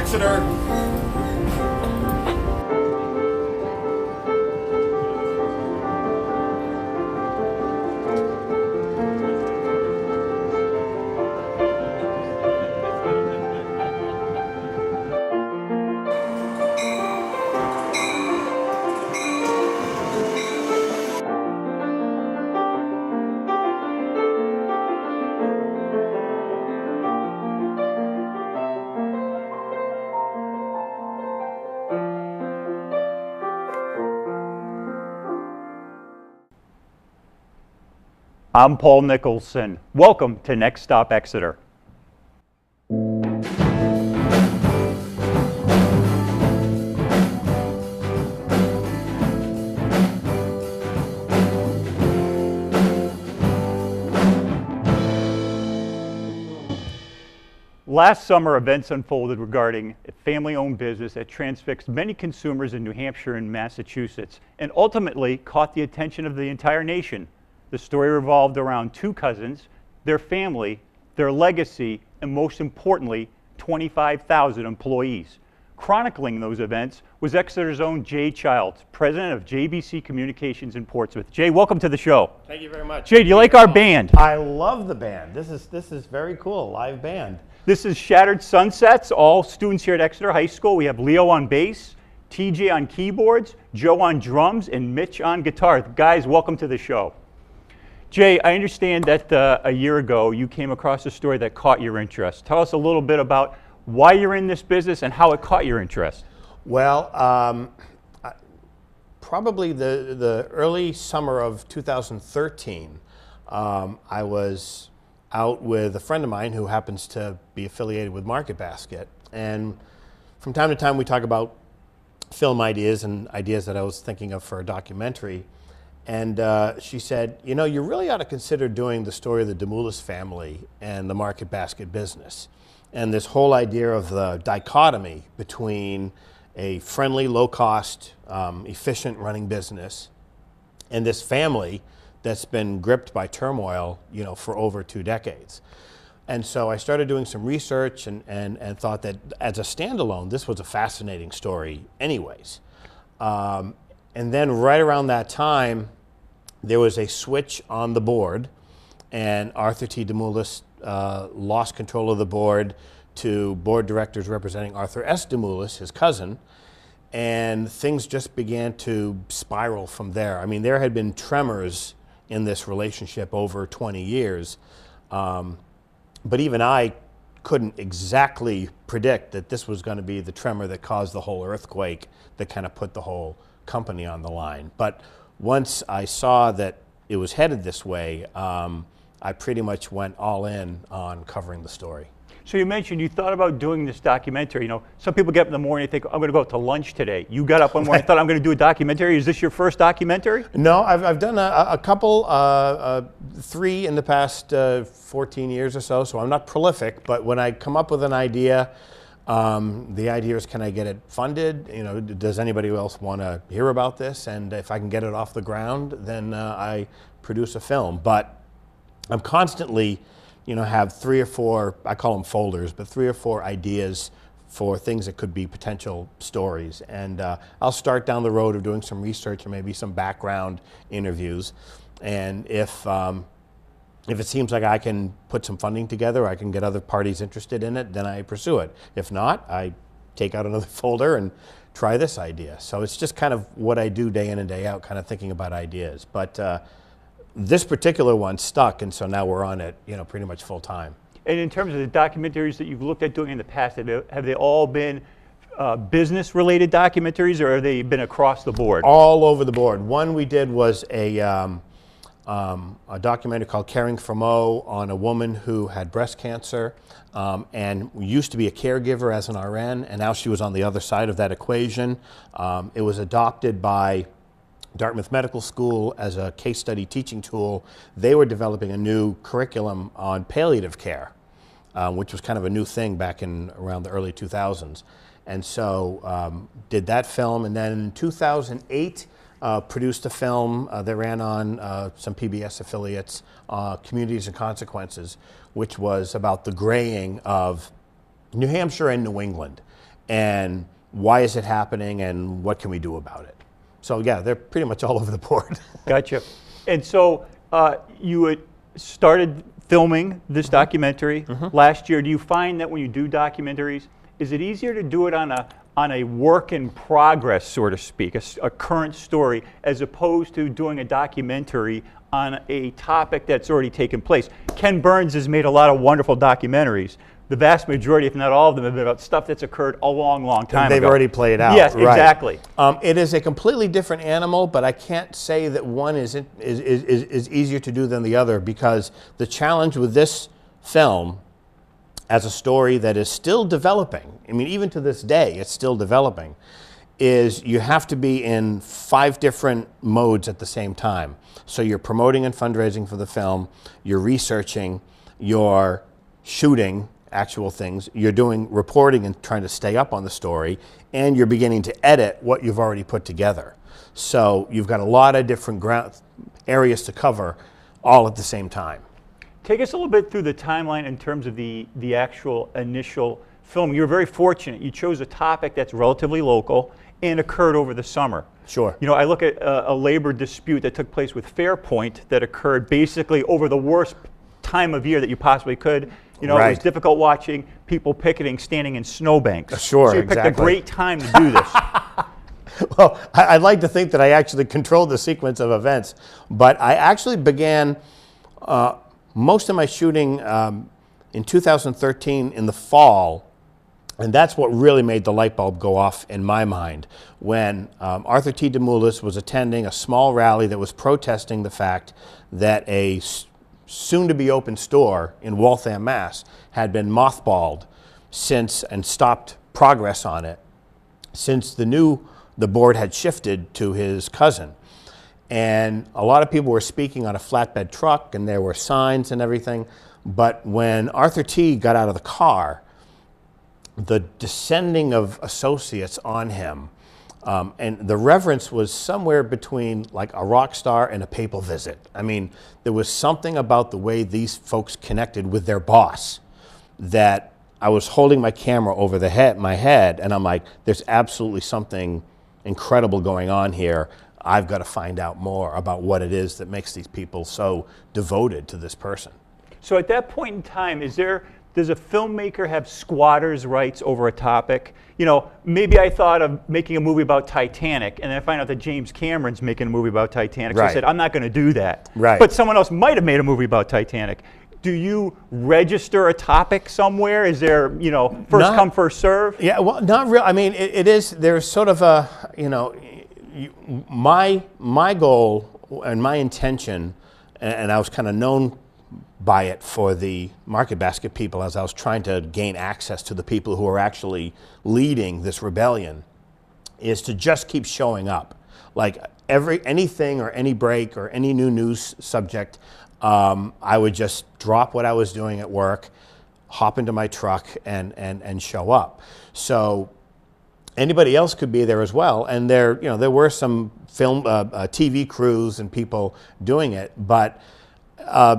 Exeter. I'm Paul Nicholson. Welcome to Next Stop Exeter. Last summer, events unfolded regarding a family-owned business that transfixed many consumers in New Hampshire and Massachusetts, and ultimately caught the attention of the entire nation. The story revolved around two cousins, their family, their legacy, and most importantly, 25,000 employees. Chronicling those events was Exeter's own Jay Childs, president of JBC Communications in Portsmouth. Jay, welcome to the show. Thank you very much. Jay, do you like our band? I love the band. This is very cool, live band. This is Shattered Sunsets, all students here at Exeter High School. We have Leo on bass, TJ on keyboards, Joe on drums, and Mitch on guitar. Guys, welcome to the show. Jay, I understand that a year ago you came across a story that caught your interest. Tell us a little bit about why you're in this business and how it caught your interest. Well, probably the early summer of 2013, I was out with a friend of mine who happens to be affiliated with Market Basket. And from time to time we talk about film ideas and ideas that I was thinking of for a documentary. And she said, you know, you really ought to consider doing the story of the Demoulas family and the Market Basket business. And this whole idea of the dichotomy between a friendly, low-cost, efficient running business and this family that's been gripped by turmoil, you know, for over 2 decades. And so I started doing some research and thought that as a standalone, this was a fascinating story anyways. And then right around that time, there was a switch on the board, and Arthur T. Demoulas lost control of the board to board directors representing Arthur S. Demoulas, his cousin, and things just began to spiral from there. I mean, there had been tremors in this relationship over 20 years, but even I couldn't exactly predict that this was going to be the tremor that caused the whole earthquake that kind of put the whole company on the line. But once I saw that it was headed this way, I pretty much went all in on covering the story. So you mentioned you thought about doing this documentary. You know, some people get up in the morning and think, I'm going to go out to lunch today. You got up one morning and thought, I'm going to do a documentary. Is this your first documentary? No, I've done a couple, 3 in the past 14 years or so I'm not prolific, but when I come up with an idea, the idea is, can I get it funded? You know, does anybody else want to hear about this? And if I can get it off the ground, then I produce a film. But I'm constantly, you know, have 3 or 4, I call them folders, but 3 or 4 ideas for things that could be potential stories. And I'll start down the road of doing some research or maybe some background interviews. And if it seems like I can put some funding together, I can get other parties interested in it, then I pursue it. If not, I take out another folder and try this idea. So it's just kind of what I do day in and day out, kind of thinking about ideas. But this particular one stuck, and so now we're on it, you know, pretty much full time. And in terms of the documentaries that you've looked at doing in the past, have they all been business-related documentaries, or have they been across the board? All over the board. One we did was a documentary called Caring for Mo on a woman who had breast cancer and used to be a caregiver as an RN, and now she was on the other side of that equation. It was adopted by Dartmouth Medical School as a case study teaching tool. They were developing a new curriculum on palliative care, which was kind of a new thing back in around the early 2000s. And so did that film, and then in 2008, produced a film that ran on some PBS affiliates, Communities and Consequences, which was about the graying of New Hampshire and New England. and why is it happening, and what can we do about it? So yeah, they're pretty much all over the board. Gotcha. And so you had started filming this documentary last year. Do you find that when you do documentaries, is it easier to do it on a work in progress, so to speak, a current story, as opposed to doing a documentary on a topic that's already taken place? Ken Burns has made a lot of wonderful documentaries. The vast majority, if not all of them, have been about stuff that's occurred a long, long time ago. They've already played out. Yes, right. exactly. It is a completely different animal, but I can't say that one is easier to do than the other, because the challenge with this film, as a story that is still developing, I mean, even to this day, it's still developing, is you have to be in 5 different modes at the same time. So you're promoting and fundraising for the film, you're researching, you're shooting actual things, you're doing reporting and trying to stay up on the story, and you're beginning to edit what you've already put together. So you've got a lot of different areas to cover all at the same time. Take us a little bit through the timeline in terms of the actual initial film. You're very fortunate. You chose a topic that's relatively local and occurred over the summer. Sure. You know, I look at a labor dispute that took place with Fairpoint that occurred basically over the worst time of year that you possibly could. You know, right. It was difficult watching people picketing, standing in snowbanks. Sure, so you picked exactly. a great time to do this. Well, I'd like to think that I actually controlled the sequence of events, but I actually began most of my shooting in 2013 in the fall, and that's what really made the light bulb go off in my mind, when Arthur T. DeMoulis was attending a small rally that was protesting the fact that a soon-to-be-open store in Waltham, Mass. Had been mothballed and stopped progress on it since the board had shifted to his cousin. And a lot of people were speaking on a flatbed truck, and there were signs and everything. But when Arthur T. got out of the car, the descending of associates on him, and the reverence was somewhere between like a rock star and a papal visit. I mean, there was something about the way these folks connected with their boss that I was holding my camera over my head, and I'm like, there's absolutely something incredible going on here. I've got to find out more about what it is that makes these people so devoted to this person. So at that point in time, does a filmmaker have squatter's rights over a topic? You know, maybe I thought of making a movie about Titanic, and then I find out that James Cameron's making a movie about Titanic. So right. I said, I'm not going to do that. Right. But someone else might have made a movie about Titanic. Do you register a topic somewhere? Is there, you know, first come, first serve? Yeah, well, not real. I mean, it is, there's sort of a, you know, my goal and my intention, and I was kind of known by it for the market basket people as I was trying to gain access to the people who are actually leading this rebellion, is to just keep showing up. Like anything or any break or any new news subject, I would just drop what I was doing at work, hop into my truck and show up. So anybody else could be there as well. And there were some film, TV crews and people doing it, but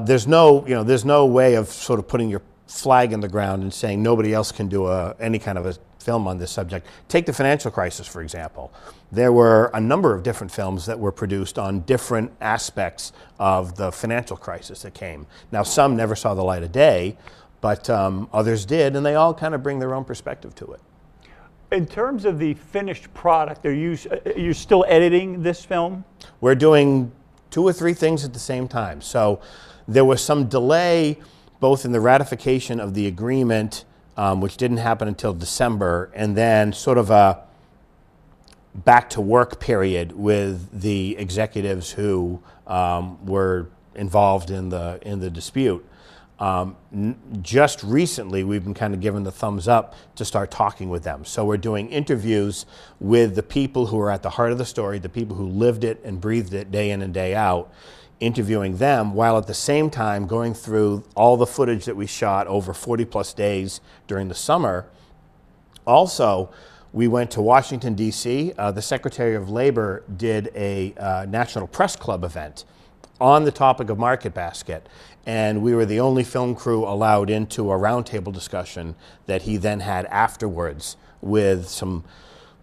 there's no way of sort of putting your flag in the ground and saying nobody else can do any kind of a film on this subject. Take the financial crisis, for example. There were a number of different films that were produced on different aspects of the financial crisis that came. Now, some never saw the light of day, but others did, and they all kind of bring their own perspective to it. In terms of the finished product, you're still editing this film? We're doing 2 or 3 things at the same time. So there was some delay both in the ratification of the agreement, which didn't happen until December, and then sort of a back to work period with the executives who were involved in the dispute. Just recently, we've been kind of given the thumbs up to start talking with them. So we're doing interviews with the people who are at the heart of the story, the people who lived it and breathed it day in and day out, interviewing them, while at the same time going through all the footage that we shot over 40-plus days during the summer. Also, we went to Washington, D.C. The Secretary of Labor did a National Press Club event on the topic of Market Basket, and we were the only film crew allowed into a roundtable discussion that he then had afterwards with some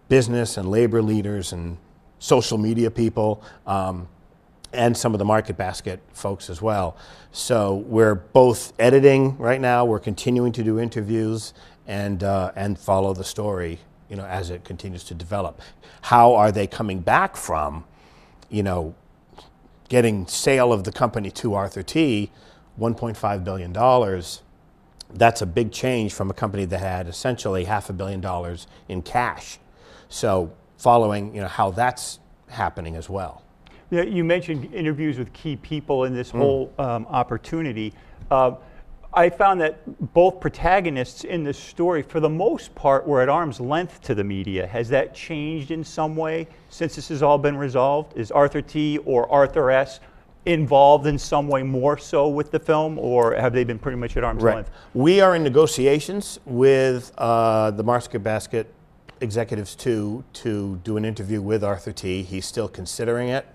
business and labor leaders and social media people, and some of the Market Basket folks as well. So we're both editing right now. We're continuing to do interviews and follow the story, as it continues to develop. How are they coming back from, getting sale of the company to Arthur T, $1.5 billion? That's a big change from a company that had essentially $500 million in cash. So following, how that's happening as well. Yeah, you mentioned interviews with key people in this whole opportunity. I found that both protagonists in this story, for the most part, were at arm's length to the media. Has that changed in some way since this has all been resolved? Is Arthur T or Arthur S involved in some way more so with the film, or have they been pretty much at arm's length? We are in negotiations with the Market Basket executives to do an interview with Arthur T. He's still considering it.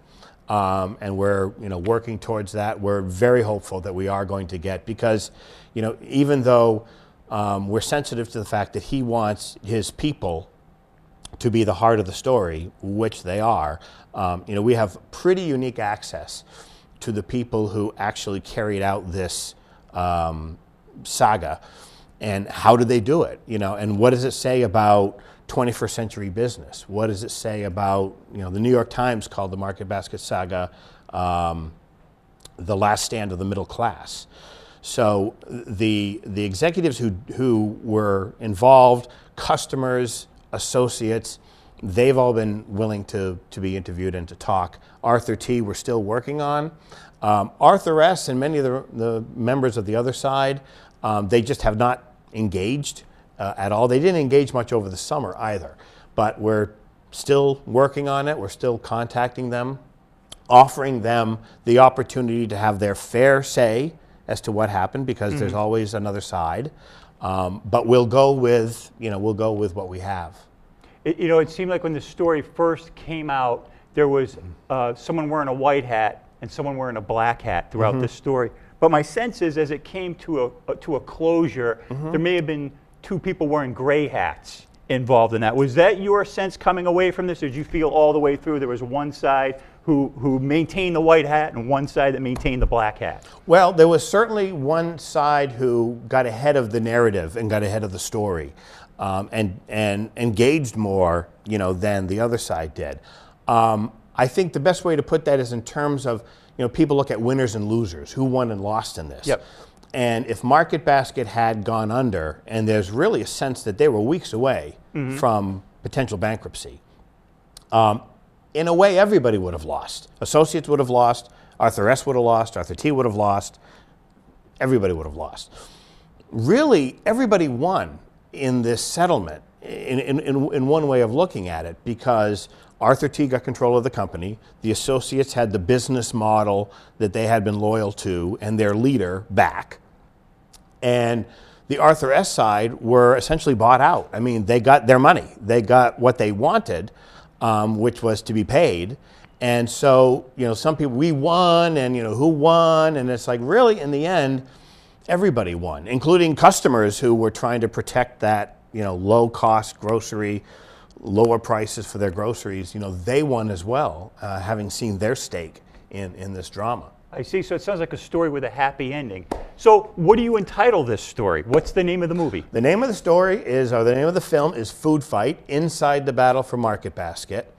And we're working towards that. We're very hopeful that we are going to get, because even though we're sensitive to the fact that he wants his people to be the heart of the story, which they are, we have pretty unique access to the people who actually carried out this saga, and how do they do it, and what does it say about 21st century business? What does it say about, the New York Times called the Market Basket saga the last stand of the middle class. So the executives who were involved, customers, associates, they've all been willing to be interviewed and to talk. Arthur T we're still working on. Arthur S and many of the members of the other side, they just have not engaged at all. They didn't engage much over the summer either, but we're still working on it. We're still contacting them, offering them the opportunity to have their fair say as to what happened, because there's always another side. But we'll go with what we have. It seemed like when the story first came out, there was someone wearing a white hat and someone wearing a black hat throughout this story. But my sense is, as it came to a closure, there may have been two people wearing gray hats involved in that. Was that your sense coming away from this, or did you feel all the way through there was one side who maintained the white hat and one side that maintained the black hat? Well, there was certainly one side who got ahead of the narrative and got ahead of the story, and engaged more, than the other side did. I think the best way to put that is in terms of, people look at winners and losers, who won and lost in this. Yep. And if Market Basket had gone under, and there's really a sense that they were weeks away from potential bankruptcy, in a way everybody would have lost. Associates would have lost, Arthur S would have lost, Arthur T would have lost, everybody would have lost. Really, everybody won in this settlement in one way of looking at it, because Arthur T got control of the company, the associates had the business model that they had been loyal to and their leader back, and the Arthur S side were essentially bought out. I mean, they got their money. They got what they wanted, which was to be paid. And so, some people, we won, and, who won? And it's like, really, in the end, everybody won, including customers who were trying to protect that, low-cost grocery, lower prices for their groceries. They won as well, having seen their stake in this drama. I see. So it sounds like a story with a happy ending. So what do you entitle this story? What's the name of the movie? The name of the story is, or the name of the film is Food Fight: Inside the Battle for Market Basket.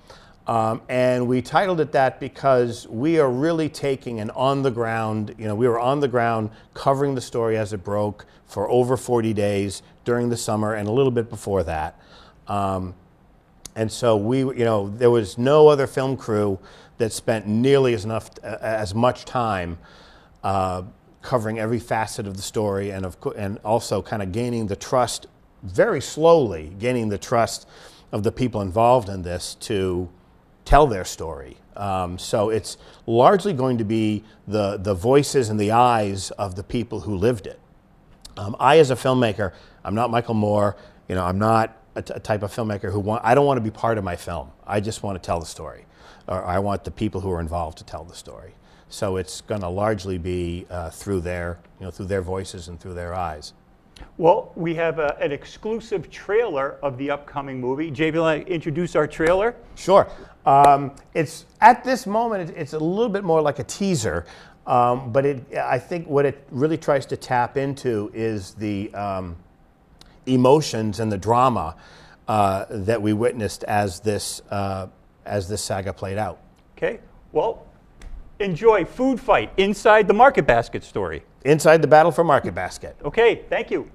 And we titled it that because we are really taking an on-the-ground, we were on the ground covering the story as it broke for over 40 days during the summer and a little bit before that. And so there was no other film crew that spent nearly as much time covering every facet of the story, and also kind of gaining the trust, very slowly gaining the trust of the people involved in this to tell their story. So it's largely going to be the voices and the eyes of the people who lived it. I, as a filmmaker, I'm not Michael Moore. I'm not a type of filmmaker I don't want to be part of my film. I just want to tell the story, or I want the people who are involved to tell the story. So it's going to largely be through their voices and through their eyes. Well, we have an exclusive trailer of the upcoming movie. Jay, will I introduce our trailer? Sure. It's at this moment, it's a little bit more like a teaser, but I think what it really tries to tap into is the emotions and the drama that we witnessed as this saga played out. Okay. Well, enjoy Food Fight Inside the Market Basket story. Inside the Battle for Market Basket. Okay, thank you.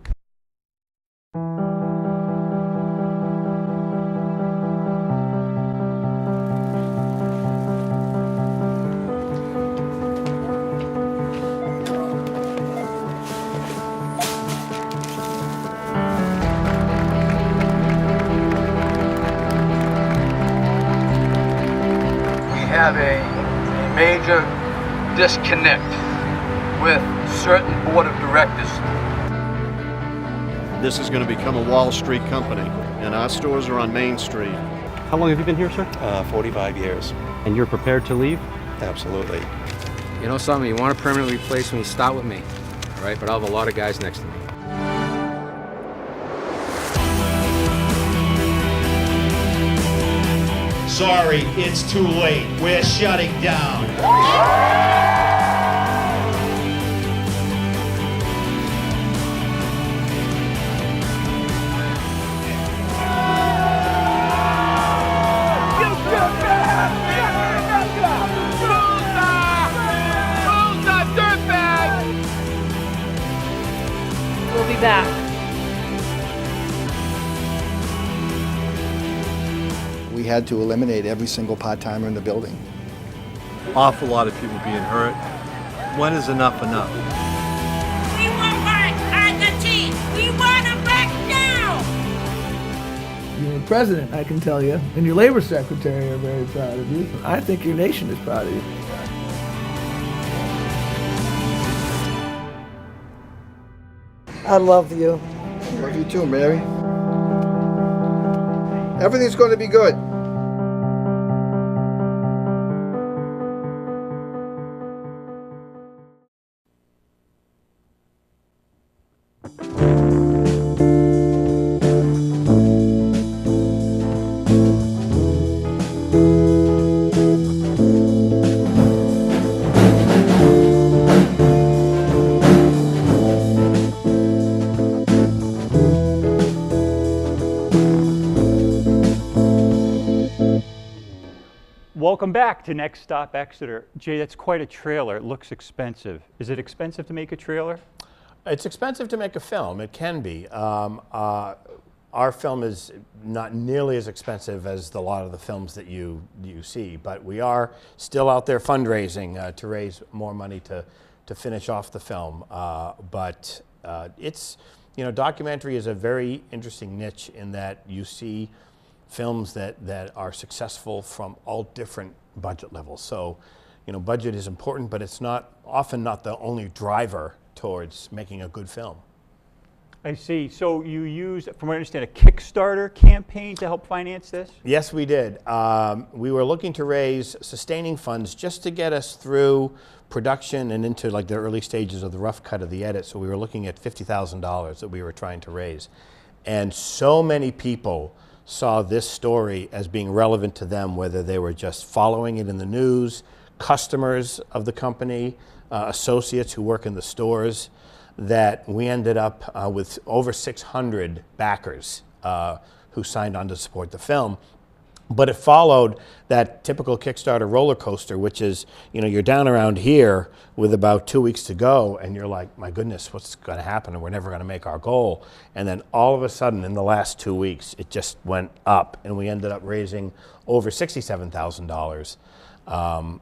Have a major disconnect with certain board of directors. This is going to become a Wall Street company, and our stores are on Main Street. How long have you been here, sir? 45 years. And you're prepared to leave? Absolutely. You know something, you want a permanent replacement, you start with me, all right? But I'll have a lot of guys next to me. Sorry, it's too late. We're shutting down. We'll be back. We had to eliminate every single part-timer in the building. Awful lot of people being hurt. When is enough enough? We want back as a team. We want them back now. You're the president, I can tell you, and your labor secretary are very proud of you. I think your nation is proud of you. I love you. Love you too, Mary. Everything's going to be good. Welcome back to Next Stop Exeter. Jay, that's quite a trailer. It looks expensive. Is it expensive to make a trailer? It's expensive to make a film. It can be. Our film is not nearly as expensive as a lot of the films that you see, but we are still out there fundraising to raise more money to finish off the film. But it's, documentary is a very interesting niche in that you see films that are successful from all different budget levels. So, budget is important, but it's often not the only driver towards making a good film. I see. So you used, from what I understand, a Kickstarter campaign to help finance this? Yes, we did. We were looking to raise sustaining funds just to get us through production and into like the early stages of the rough cut of the edit. So we were looking at $50,000 that we were trying to raise. And so many people saw this story as being relevant to them, whether they were just following it in the news, customers of the company, associates who work in the stores, that we ended up with over 600 backers who signed on to support the film. But it followed that typical Kickstarter roller coaster, which is, you're down around here with about 2 weeks to go, and you're like, my goodness, what's going to happen? And we're never going to make our goal. And then all of a sudden, in the last 2 weeks, it just went up, and we ended up raising over $67,000,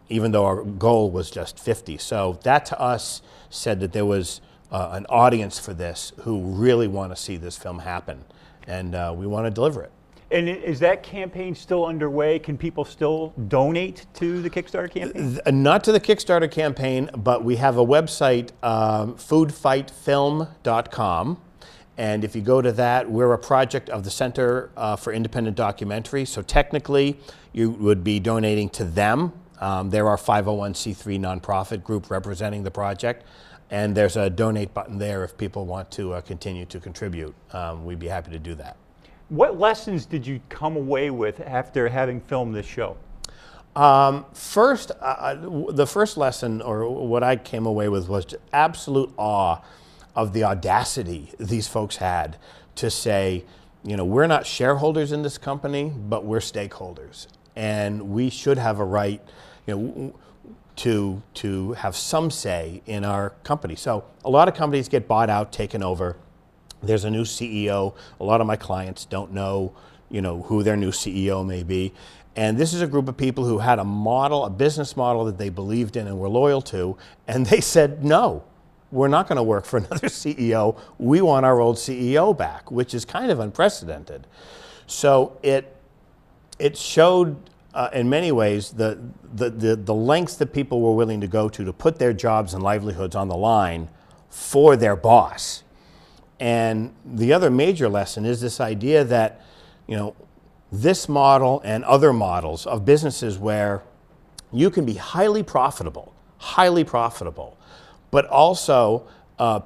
even though our goal was just 50. So that to us said that there was an audience for this who really want to see this film happen, and we want to deliver it. And is that campaign still underway? Can people still donate to the Kickstarter campaign? Not to the Kickstarter campaign, but we have a website, foodfightfilm.com. And if you go to that, we're a project of the Center for Independent Documentary. So technically, you would be donating to them. They're our 501c3 nonprofit group representing the project. And there's a donate button there if people want to continue to contribute. We'd be happy to do that. What lessons did you come away with after having filmed this show? First, the first lesson, or what I came away with, was just absolute awe of the audacity these folks had to say, you know, we're not shareholders in this company, but we're stakeholders, and we should have a right, you know, to have some say in our company. So a lot of companies get bought out, taken over. There's a new CEO. A lot of my clients don't know, you know, who their new CEO may be. And this is a group of people who had a model, a business model that they believed in and were loyal to, and they said, no, we're not going to work for another CEO. We want our old CEO back, which is kind of unprecedented. So it showed, in many ways, the lengths that people were willing to go to put their jobs and livelihoods on the line for their boss. And the other major lesson is this idea that, you know, this model and other models of businesses where you can be highly profitable, but also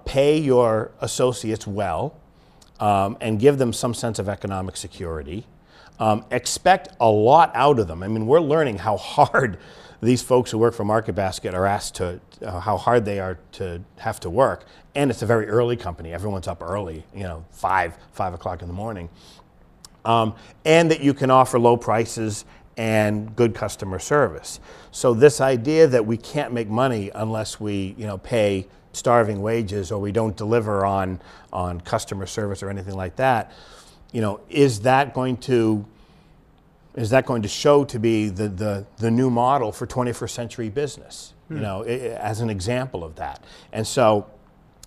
pay your associates well and give them some sense of economic security. Expect a lot out of them. I mean, we're learning how hard these folks who work for Market Basket are asked to, how hard they are to have to work. And it's a very early company. Everyone's up early, you know, 5 o'clock in the morning. And that you can offer low prices and good customer service. So this idea that we can't make money unless we, you know, pay starving wages or we don't deliver on customer service or anything like that, you know, is that going to show to be the new model for 21st century business? You know, as an example of that. And so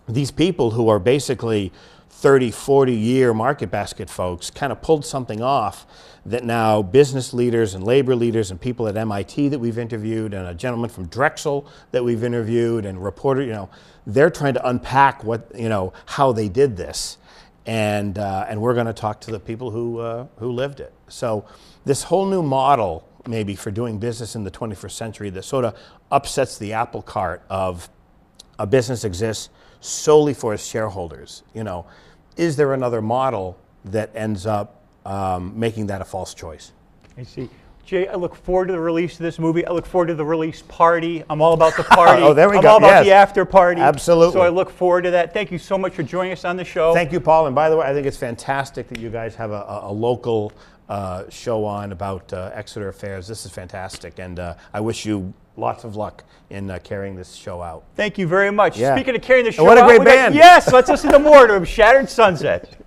these people who are basically 30, 40-year Market Basket folks kind of pulled something off that now business leaders and labor leaders and people at MIT that we've interviewed and a gentleman from Drexel that we've interviewed and a reporter, you know, they're trying to unpack what, you know, how they did this. And we're going to talk to the people who lived it. So this whole new model maybe for doing business in the 21st century that sort of upsets the apple cart of a business exists solely for its shareholders. You know, is there another model that ends up making that a false choice? I see. Jay, I look forward to the release of this movie. I look forward to the release party. I'm all about the party. Oh, there we go. I'm all about the after party. Absolutely. So I look forward to that. Thank you so much for joining us on the show. Thank you, Paul. And by the way, I think it's fantastic that you guys have a local show on about Exeter affairs. This is fantastic. And I wish you lots of luck in carrying this show out. Thank you very much. Yeah. Speaking of carrying the show and what a out, great band. yes, let's listen to more to Shattered Sunset.